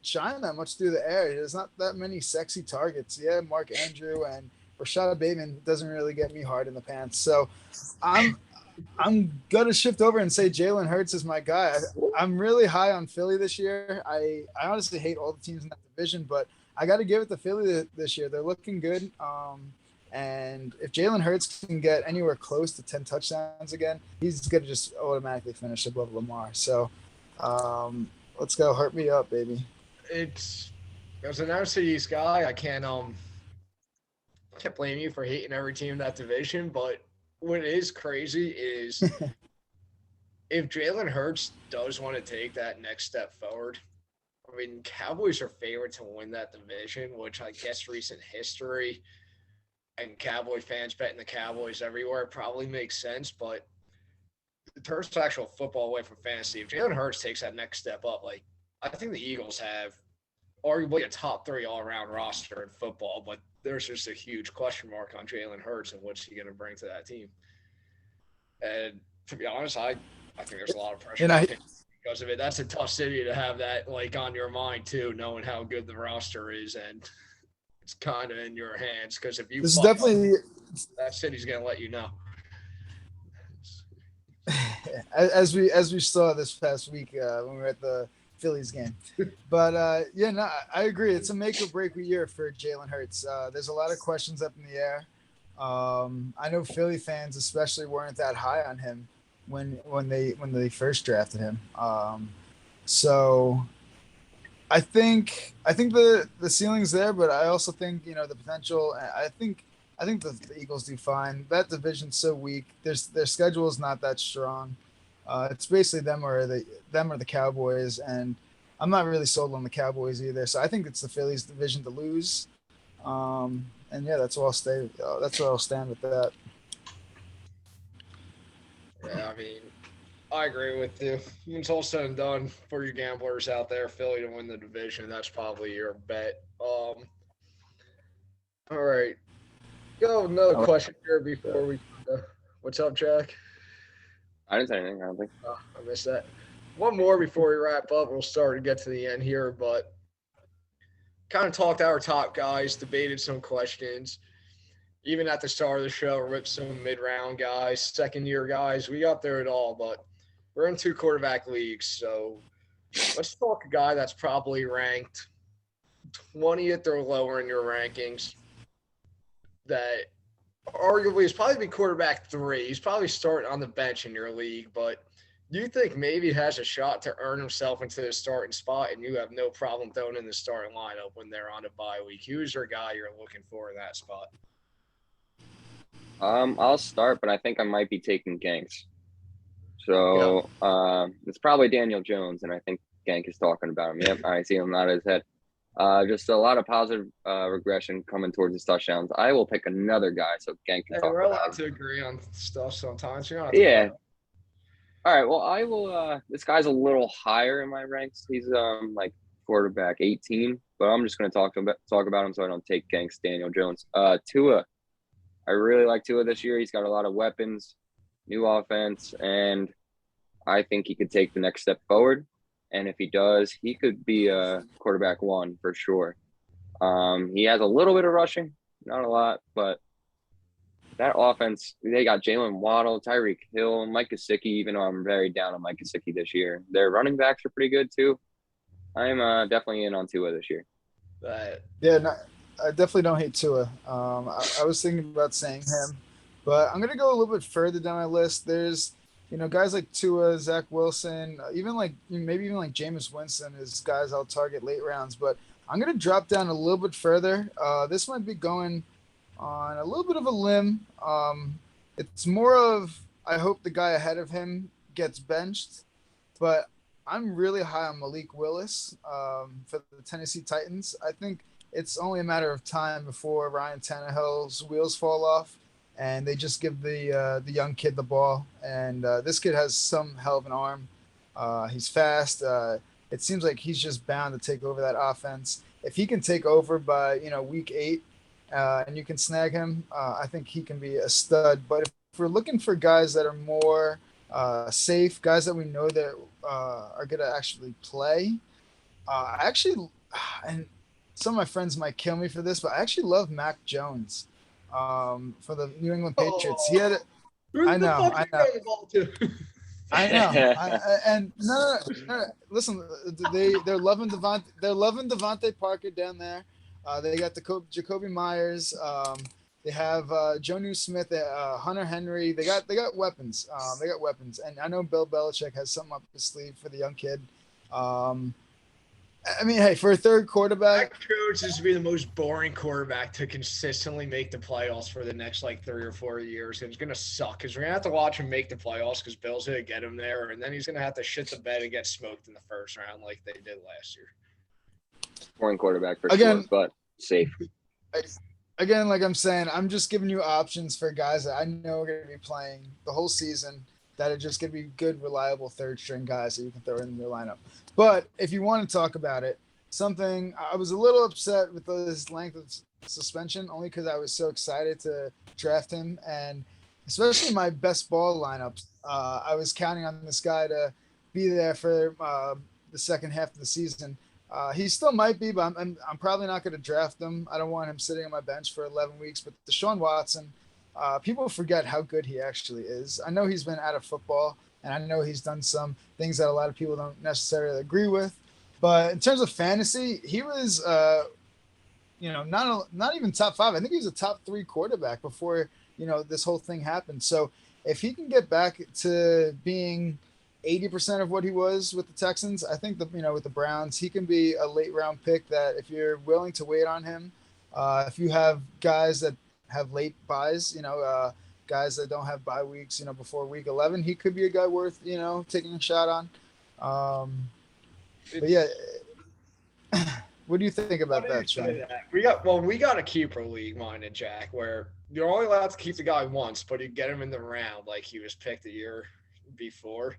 shine that much through the air. There's not that many sexy targets. Yeah, Mark Andrew and Rashad Bateman doesn't really get me hard in the pants. So I'm gonna shift over and say Jalen Hurts is my guy. I'm really high on Philly this year. I honestly hate all the teams in that division, but I got to give it to Philly this year. They're looking good. And if Jalen Hurts can get anywhere close to 10 touchdowns again, he's gonna just automatically finish above Lamar. So let's go. Hurt me up, baby. As an NFC East guy, I can't blame you for hating every team in that division, but what is crazy is if Jalen Hurts does want to take that next step forward, I mean, Cowboys are favored to win that division, which I guess recent history and Cowboy fans betting the Cowboys everywhere probably makes sense, but in terms of actual football away from fantasy, if Jalen Hurts takes that next step up, like I think the Eagles have arguably a top 3 all-around roster in football, but there's just a huge question mark on Jalen Hurts and what's he going to bring to that team. And to be honest, I think there's a lot of pressure because of it. That's a tough city to have that like on your mind too, knowing how good the roster is. And it's kind of in your hands because if you This is fuck up, definitely that city's gonna let you know. as we saw this past week when we were at the Phillies game. But yeah, no, I agree. It's a make or break year for Jalen Hurts. There's a lot of questions up in the air. I know Philly fans especially weren't that high on him when they first drafted him. So I think the ceiling's there, but I also think the potential. I think the Eagles do fine. That division's so weak. Their schedule is not that strong. It's basically them or the Cowboys, and I'm not really sold on the Cowboys either. So I think it's the Phillies division to lose. And yeah, that's where I'll stay. That's where I'll stand with that. Yeah, I mean, I agree with you. When it's all said and done for you gamblers out there, Philly to win the division, that's probably your bet. All right. Go another question here before we. What's up, Jack? I didn't say anything. I don't think. Oh, I missed that. One more before we wrap up. We'll start to get to the end here, but kind of talked to our top guys, debated some questions. Even at the start of the show, ripped some mid-round guys, second-year guys. We got there at all, but we're in two quarterback leagues, so let's talk a guy that's probably ranked 20th or lower in your rankings that arguably is probably be quarterback 3. He's probably starting on the bench in your league, but do you think maybe has a shot to earn himself into the starting spot and you have no problem throwing in the starting lineup when they're on a bye week? Who's your guy you're looking for in that spot? I'll start, but I think I might be taking Ganks. Go. So it's probably Daniel Jones, and I think Gank is talking about him. Yep, I see him nod his head. Just a lot of positive regression coming towards his touchdowns. I will pick another guy so Gank can Hey, talk we're about allowed him. to agree on stuff sometimes. You don't have to Yeah. fight. All right. Well, I will. This guy's a little higher in my ranks. He's like quarterback 18, but I'm just going to talk about him so I don't take Ganks. Daniel Jones. Tua. I really like Tua this year. He's got a lot of weapons, new offense, and I think he could take the next step forward. And if he does, he could be a quarterback 1 for sure. He has a little bit of rushing, not a lot, but that offense, they got Jalen Waddle, Tyreek Hill, Mike Gesicki, even though I'm very down on Mike Gesicki this year. Their running backs are pretty good too. I'm definitely in on Tua this year. But Yeah, no, I definitely don't hate Tua. I was thinking about saying him, but I'm gonna go a little bit further down my list. There's guys like Tua, Zach Wilson, even like maybe even like Jameis Winston is guys I'll target late rounds. But I'm gonna drop down a little bit further. This might be going on a little bit of a limb. It's more of I hope the guy ahead of him gets benched, but I'm really high on Malik Willis for the Tennessee Titans. I think it's only a matter of time before Ryan Tannehill's wheels fall off, and they just give the young kid the ball. And this kid has some hell of an arm. He's fast. It seems like he's just bound to take over that offense. If he can take over by week 8, and you can snag him, I think he can be a stud. But if we're looking for guys that are more safe, guys that we know that are going to actually play, I actually, and some of my friends might kill me for this, but I actually love Mac Jones for the New England Patriots. He had, who I the know, fuck I you know. throwing the ball to? I know. And no. Listen, they're loving Devontae Parker down there. They got the Jacoby Myers. They have Jonnu Smith, Hunter Henry. They got weapons. They got weapons, and I know Bill Belichick has something up his sleeve for the young kid. I mean, hey, for a third quarterback, Mac Jones is to be the most boring quarterback to consistently make the playoffs for the next like 3 or 4 years. And it's gonna suck because we're gonna have to watch him make the playoffs because Bill's gonna get him there, and then he's gonna have to shit the bed and get smoked in the first round like they did last year. Foreign quarterback for Again, sure, but safe. Again, like I'm saying, I'm just giving you options for guys that I know are going to be playing the whole season that are just going to be good, reliable third string guys that you can throw in your lineup. But if you want to talk about it, something I was a little upset with his length of suspension only because I was so excited to draft him. And especially my best ball lineups, I was counting on this guy to be there for the second half of the season. He still might be, but I'm probably not going to draft him. I don't want him sitting on my bench for 11 weeks. But Deshaun Watson, people forget how good he actually is. I know he's been out of football, and I know he's done some things that a lot of people don't necessarily agree with. But in terms of fantasy, he was, not even top five. I think he was a top three quarterback before this whole thing happened. So if he can get back to being 80% of what he was with the Texans, I think with the Browns, he can be a late round pick that if you're willing to wait on him, if you have guys that have late buys, guys that don't have bye weeks, before week 11, he could be a guy worth, taking a shot on. But yeah, what do you think How about do you that, say Sean? that? We got a keeper league, mine and Jack, where you're only allowed to keep the guy once, but you get him in the round like he was picked the year before.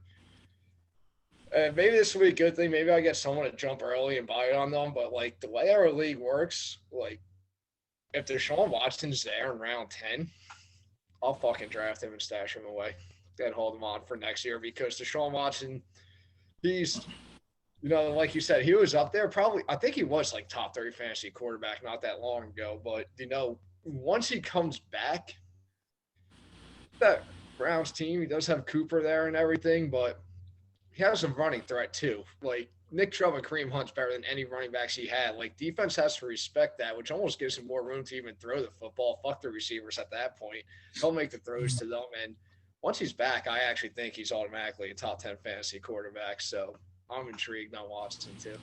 And maybe this will be a good thing. Maybe I get someone to jump early and buy it on them. But like the way our league works, like if Deshaun Watson's there in round 10, I'll fucking draft him and stash him away. Then hold him on for next year because Deshaun Watson, he's like you said, he was up there. Probably, I think he was like top 30 fantasy quarterback not that long ago. But once he comes back, that Browns team, he does have Cooper there and everything, but he has a running threat too. Like Nick Chubb and Kareem Hunt's better than any running backs he had. Like defense has to respect that, which almost gives him more room to even throw the football. Fuck the receivers at that point. He'll make the throws to them. And once he's back, I actually think he's automatically a top 10 fantasy quarterback. So I'm intrigued on Watson too.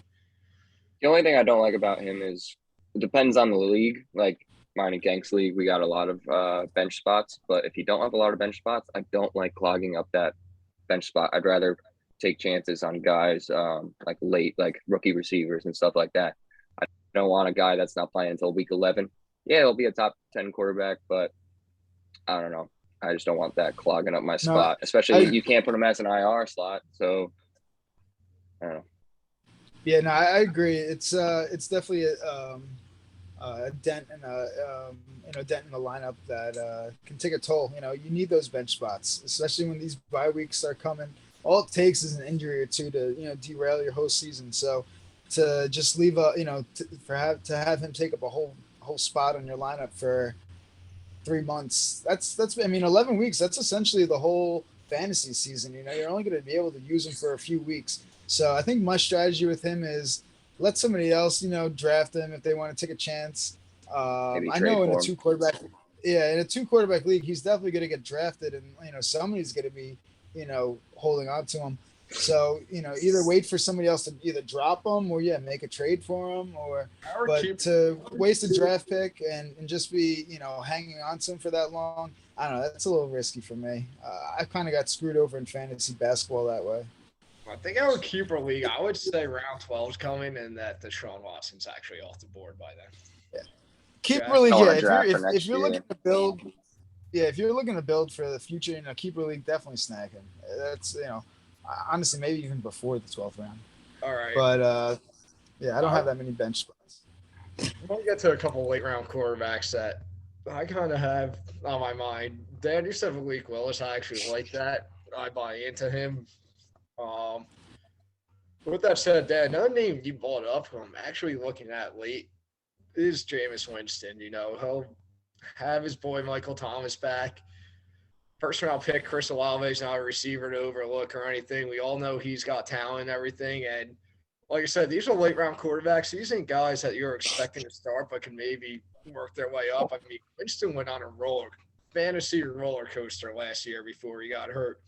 The only thing I don't like about him is it depends on the league. Like mine and Gank's league, we got a lot of bench spots. But if you don't have a lot of bench spots, I don't like clogging up that bench spot. I'd rather take chances on guys like late, like rookie receivers and stuff like that. I don't want a guy that's not playing until week 11. Yeah, he'll be a top 10 quarterback, but I don't know. I just don't want that clogging up my No, spot, especially you can't put him as an IR slot. So I don't know. yeah, no, I agree. It's definitely a dent in dent in the lineup that can take a toll. You need those bench spots, especially when these bye weeks start coming. All it takes is an injury or two to derail your whole season. So to just leave to have him take up a whole spot on your lineup for 3 months. That's I mean 11 weeks. That's essentially the whole fantasy season. You're only going to be able to use him for a few weeks. So I think my strategy with him is let somebody else draft him if they want to take a chance. Maybe I trade know for him. in a two quarterback league, he's definitely going to get drafted, and somebody's going to be holding on to him. So either wait for somebody else to either drop him or make a trade for him, but to waste a draft pick and just be hanging on to him for that long, I don't know. That's a little risky for me. I kind of got screwed over in fantasy basketball that way. I think I would keeper league. I would say round 12 is coming and that Deshaun Watson's actually off the board by then. Yeah. Keeper Yeah. league, I want yeah. to draft for next If you're year. looking to build, yeah, if you're looking to build for the future, keeper league definitely snag him. That's honestly maybe even before the 12th round. All right. But yeah, I don't have that many bench spots. We'll get to a couple late round quarterbacks that I kind of have on my mind. Dan, you said Malik Willis. I actually like that. I buy into him. Um, with that said, Dan, another name you brought up, who I'm actually looking at late, is Jameis Winston. He'll have his boy Michael Thomas back. First round pick, Chris Olave is not a receiver to overlook or anything. We all know he's got talent and everything. And like I said, these are late round quarterbacks. These ain't guys that you're expecting to start, but can maybe work their way up. I mean, Winston went on a fantasy roller coaster last year before he got hurt.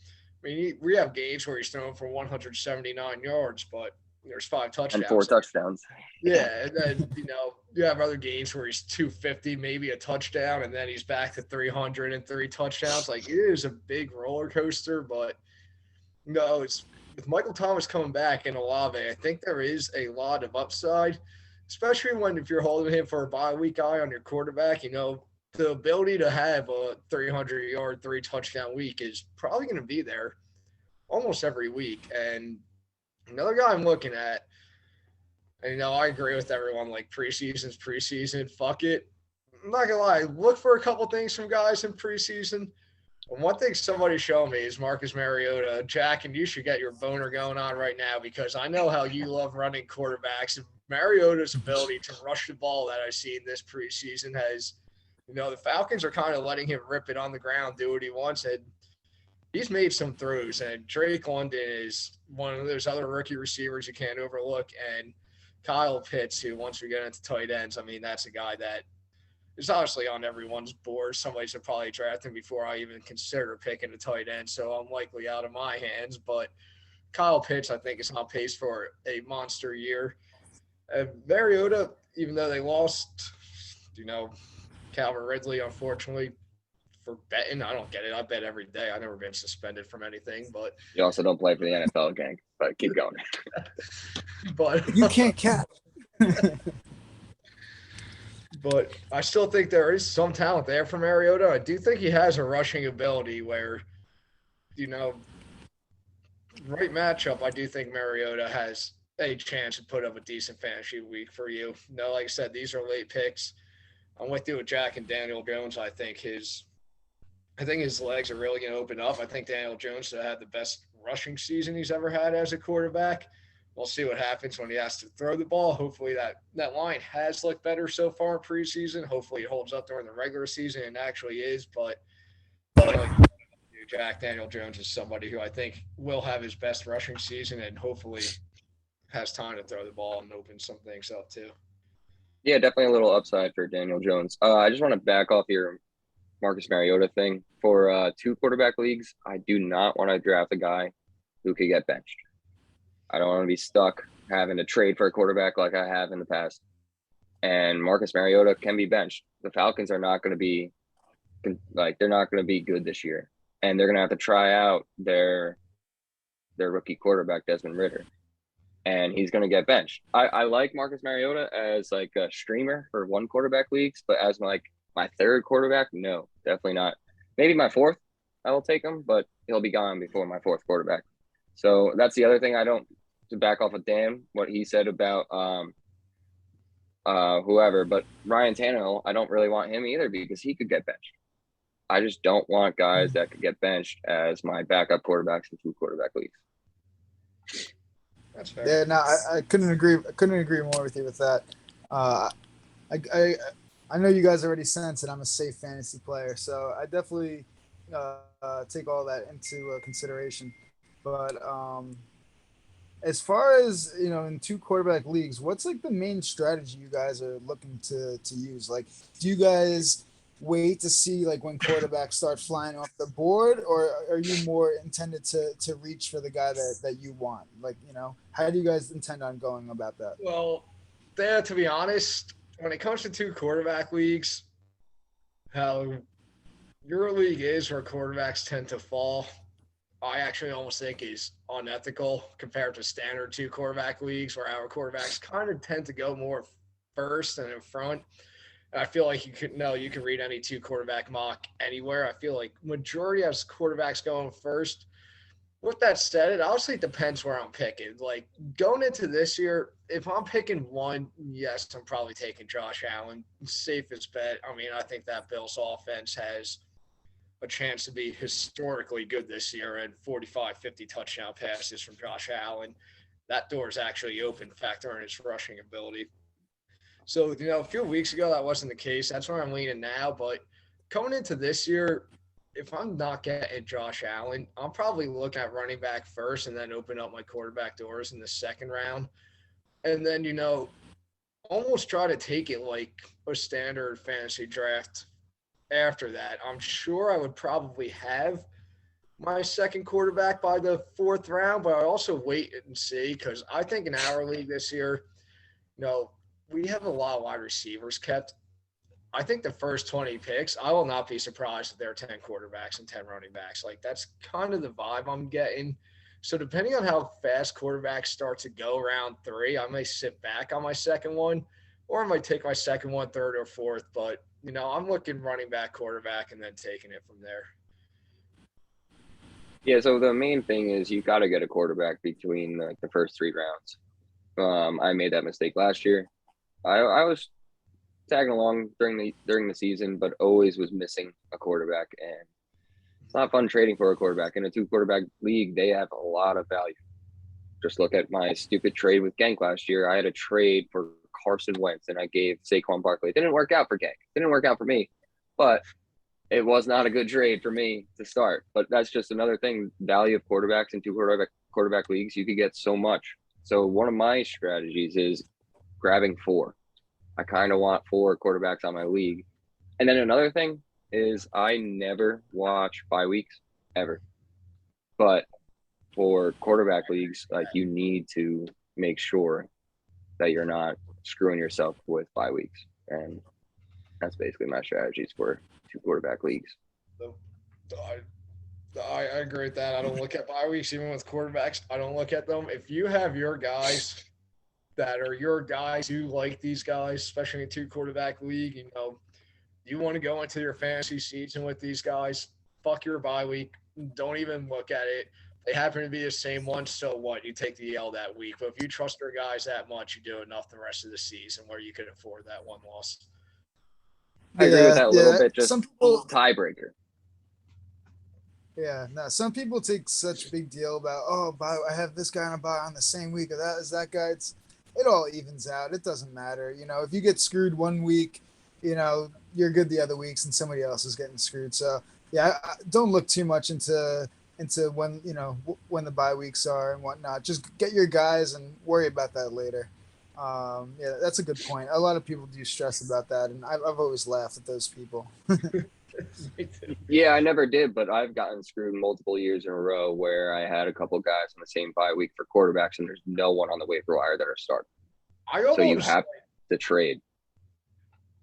I mean, we have games where he's throwing for 179 yards, but there's 5 touchdowns. And 4 touchdowns. Yeah, and then you have other games where he's 250, maybe a touchdown, and then he's back to 303 touchdowns. Like it is a big roller coaster, but it's with Michael Thomas coming back and Olave, I think there is a lot of upside, especially if you're holding him for a bye week guy on your quarterback. The ability to have a 300-yard, 3-touchdown week is probably going to be there almost every week. And another guy I'm looking at, and I agree with everyone, like preseason's preseason, fuck it. I'm not gonna lie, look for a couple things from guys in preseason, One thing somebody showed me is Marcus Mariota. Jack, and you should get your boner going on right now because I know how you love running quarterbacks. And Mariota's ability to rush the ball that I've seen this preseason has, the Falcons are kind of letting him rip it on the ground, do what he wants. And he's made some throws. And Drake London is one of those other rookie receivers you can't overlook. And Kyle Pitts, who once we get into tight ends, I mean, that's a guy that is obviously on everyone's board. Somebody should probably draft him before I even consider picking a tight end. So I'm likely out of my hands. But Kyle Pitts, I think, is on pace for a monster year. Mariota, even though they lost, Calvin Ridley, unfortunately, for betting, I don't get it. I bet every day. I've never been suspended from anything, but You also don't play for the NFL, gang, but keep going. but You can't catch. but I still think there is some talent there for Mariota. I do think he has a rushing ability where, right matchup, I do think Mariota has a chance to put up a decent fantasy week for you. No, like I said, these are late picks. I'm with you with Jack and Daniel Jones. I think his legs are really going to open up. I think Daniel Jones will have the best rushing season he's ever had as a quarterback. We'll see what happens when he has to throw the ball. Hopefully that line has looked better so far in preseason. Hopefully it holds up during the regular season and actually is. But like Jack, Daniel Jones is somebody who I think will have his best rushing season and hopefully has time to throw the ball and open some things up too. Yeah, definitely a little upside for Daniel Jones. I just want to back off your Marcus Mariota thing. For 2 quarterback leagues, I do not want to draft a guy who could get benched. I don't want to be stuck having to trade for a quarterback like I have in the past. And Marcus Mariota can be benched. The Falcons are not going to be they're not going to be good this year, and they're going to have to try out their rookie quarterback Desmond Ridder, and he's going to get benched. I like Marcus Mariota as like a streamer for 1 quarterback leagues, but as my 3rd quarterback, no, definitely not. Maybe my 4th, I will take him, but he'll be gone before my 4th quarterback. So that's the other thing to back off of Dan, what he said about whoever, but Ryan Tannehill, I don't really want him either because he could get benched. I just don't want guys that could get benched as my backup quarterbacks in 2 quarterback leagues. That's fair. Yeah, no, I couldn't agree. I couldn't agree more with you with that. I know you guys already sense that I'm a safe fantasy player, so I definitely take all that into consideration. But as far as in 2 quarterback leagues, what's like the main strategy you guys are looking to use? Like, do you guys wait to see like when quarterbacks start flying off the board, or are you more intended to reach for the guy that you want? Like, how do you guys intend on going about that? Well, to be honest, when it comes to 2 quarterback leagues, how your league is where quarterbacks tend to fall, I actually almost think is unethical compared to standard 2 quarterback leagues where our quarterbacks kind of tend to go more first and in front. And I feel like you can read any 2 quarterback mock anywhere. I feel like majority has quarterbacks going first. With that said, it honestly depends where I'm picking. Like going into this year, if I'm picking one, yes, I'm probably taking Josh Allen. Safest bet. I mean, I think that Bills offense has a chance to be historically good this year and 45, 50 touchdown passes from Josh Allen. That door is actually open, factor in his rushing ability. So, a few weeks ago, that wasn't the case. That's where I'm leaning now. But coming into this year, if I'm not getting Josh Allen, I'm probably looking at running back first and then open up my quarterback doors in the 2nd round. And then, almost try to take it like a standard fantasy draft after that. I'm sure I would probably have my 2nd quarterback by the 4th round, but I also wait and see because I think in our league this year, we have a lot of wide receivers kept. I think the first 20 picks, I will not be surprised if there are 10 quarterbacks and 10 running backs. Like that's kind of the vibe I'm getting. So depending on how fast quarterbacks start to go around 3, I may sit back on my 2nd one, or I might take my 2nd one, 3rd, or 4th. But I'm looking running back, quarterback, and then taking it from there. Yeah, so the main thing is you got to get a quarterback between the first 3 rounds. I made that mistake last year. I was tagging along during the season, but always was missing a quarterback. And not fun trading for a quarterback. In a 2-quarterback league, they have a lot of value. Just look at my stupid trade with Genk last year. I had a trade for Carson Wentz, and I gave Saquon Barkley. It didn't work out for Genk. It didn't work out for me, but it was not a good trade for me to start. But that's just another thing. Value of quarterbacks in 2-quarterback leagues, you could get so much. So one of my strategies is grabbing 4. I kind of want 4 quarterbacks on my league. And then another thing is I never watch bye weeks ever. But for quarterback leagues, like, you need to make sure that you're not screwing yourself with bye weeks. And that's basically my strategies for 2-quarterback leagues. I agree with that. I don't look at bye weeks, even with quarterbacks. I don't look at them. If you have your guys that are your guys, you like these guys, especially in a 2-quarterback league, you know, you want to go into your fantasy season with these guys, fuck your bye week. Don't even look at it. They happen to be the same ones, so what? You take the L that week. But if you trust your guys that much, you do enough the rest of the season where you can afford that one loss. I agree with that a little bit. Just some people, tiebreaker. Yeah, no. Some people take such a big deal about, I have this guy on a bye on the same week, or that is that guy. It all evens out. It doesn't matter. You know, if you get screwed one week, you know, you're good the other weeks, and somebody else is getting screwed. So yeah, don't look too much into when, you know, when the bye weeks are and whatnot. Just get your guys and worry about that later. Yeah, that's a good point. A lot of people do stress about that, and I've always laughed at those people. Yeah, I never did, but I've gotten screwed multiple years in a row where I had a couple guys on the same bye week for quarterbacks, and there's no one on the waiver wire that are starting. So you have to trade.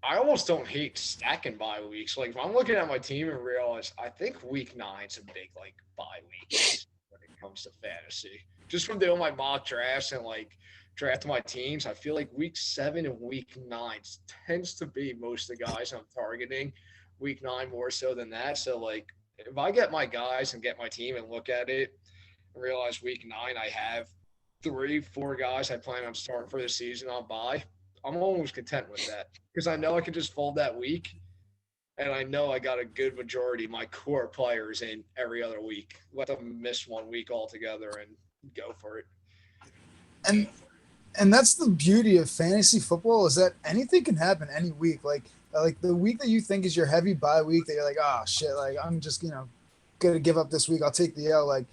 I almost don't hate stacking bye weeks. Like, if I'm looking at my team and realize, I think week 9's a big, like, bye week when it comes to fantasy. Just from doing my mock drafts and, like, drafting my teams, I feel like week 7 and week 9 tends to be most of the guys I'm targeting. Week 9 more so than that. So, like, if I get my guys and get my team and look at it and realize week 9 I have 3-4 guys I plan on starting for the season on bye, I'm almost content with that because I know I can just fold that week, and I know I got a good majority of my core players in every other week. Let them miss one week altogether and go for it. And that's the beauty of fantasy football, is that anything can happen any week. Like the week that you think is your heavy bye week, that you're like, oh shit, like I'm just, you know, gonna give up this week. I'll take the L. Like,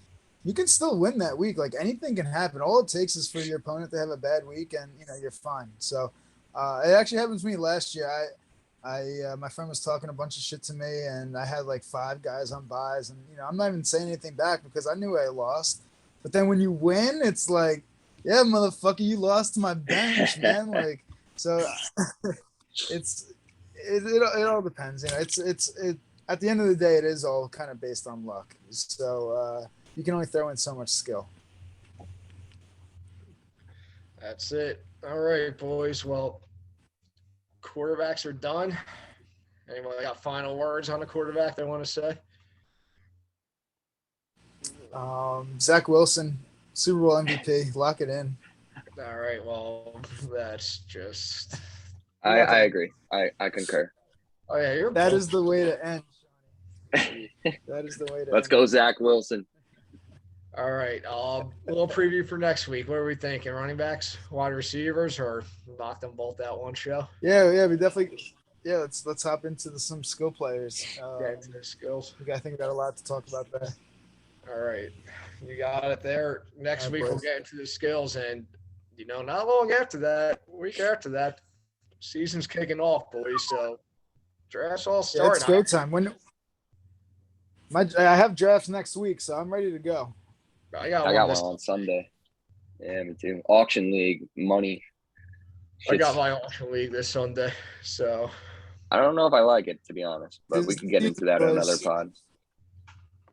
you can still win that week. Like, anything can happen. All it takes is for your opponent to have a bad week, and, you know, you're fine. So it actually happened to me last year. My friend was talking a bunch of shit to me, and I had like 5 guys on buys, and, you know, I'm not even saying anything back because I knew I lost. But then when you win, it's like, yeah, motherfucker, you lost to my bench, man. Like, so it all depends. You know, it at the end of the day, it is all kind of based on luck. So you can only throw in so much skill. That's it. All right, boys. Well, quarterbacks are done. Anybody got final words on the quarterback they want to say? Zach Wilson, Super Bowl MVP, lock it in. All right. Well, that's just. I agree. I concur. Oh yeah, that is the way to end. That is the way to. Let's go, Zach Wilson. All right. A little preview for next week. What are we thinking? Running backs, wide receivers, or knock them both out one show? Yeah, we definitely. Yeah, let's hop into some skill players. Into the skills. I think we got a lot to talk about there. All right, you got it there. Next week boys. we'll get into the skills, and you know, not long after that, week after that, season's kicking off, boys. So drafts all starting. Yeah, it's go time. I have drafts next week, so I'm ready to go. I got one on Sunday. Yeah, me too. Auction league money. I got my auction league this Sunday, so I don't know if I like it, to be honest, but we can get into that in another pod.